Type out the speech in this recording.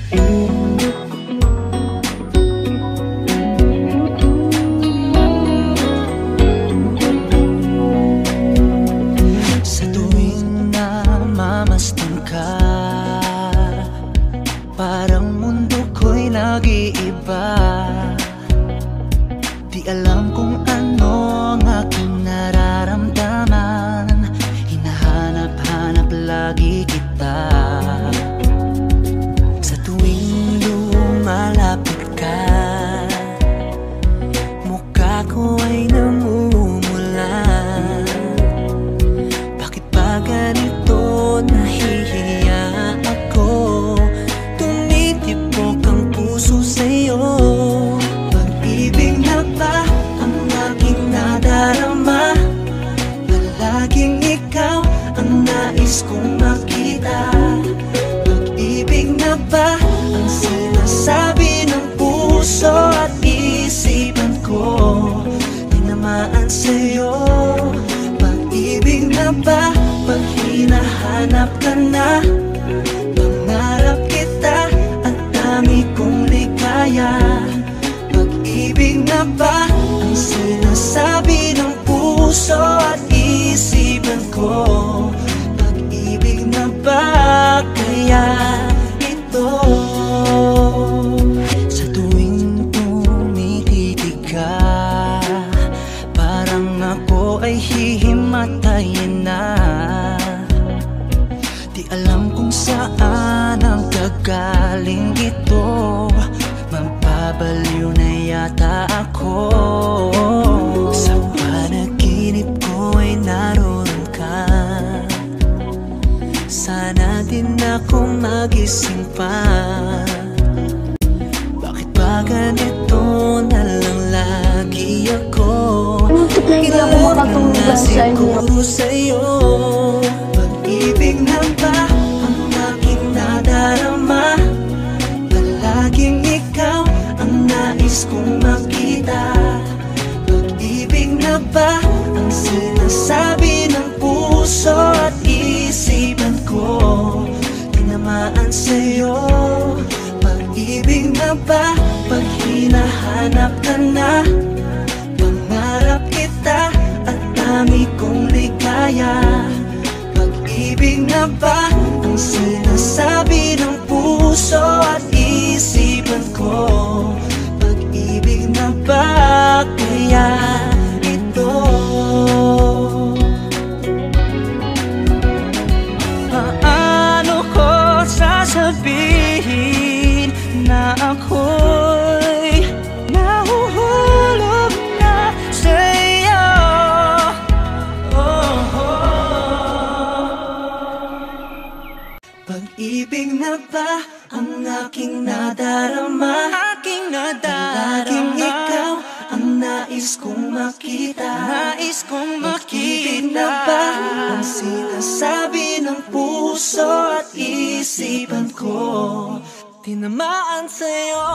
Sa tuwing namamasdan ka, parang mundo ko'y nag-iiba. Di alam kung ano ang aking nararamdaman, hinahanap-hanap lagi kita. Sa tuwing lumalapit ka, mukha ko ay namumula. Bakit ba ganito? Nahihiya ako, tumitibok ang puso sa'yo. Pag-ibig na ba ang aking nadarama? Palaging ikaw ang nais kong makita. Pag-ibig na ba ang sinasabi ng puso at isipan ko? Tinamaan sa'yo. Pag-ibig na ba pag hinahanap ka na? Pangarap kita at dami kong ligaya. Pag-ibig na ba ang sinasabi ng puso at isipan ko? Pag-ibig na ba kaya ito? Sa tuwing tumitig ka, parang ako ay hihimatayin na. Di alam kung saan ang gagaling ito, mababaliw na yata ako. Sa panaginip ko ay naroon ka, sana din ako magising pa. Bakit ba ganito na lang lagi ako? Kilala na siguro sa'yo. Pag-ibig na ba ang aking nadarama? Palaging ikaw ang nais kong makita. Pag-ibig na ba ang sinasabi ng puso at isipan ko? Tinamaan sa'yo. Pag-ibig na ba pag hinahanap ka na? Pangarap kita at dami kong ligaya. Pag-ibig na ba ang sinasabi ng puso at isipan ko? Pag-ibig na ba kaya ito? Paano ko sasabihin na ako'y nahuhulog na sa'yo? Pag-ibig na ba ang aking nadarama? Palaging ikaw ang nais kong makita. Pag-ibig na ba ang sinasabi ng puso at isipan ko? Tinamaan sa'yo.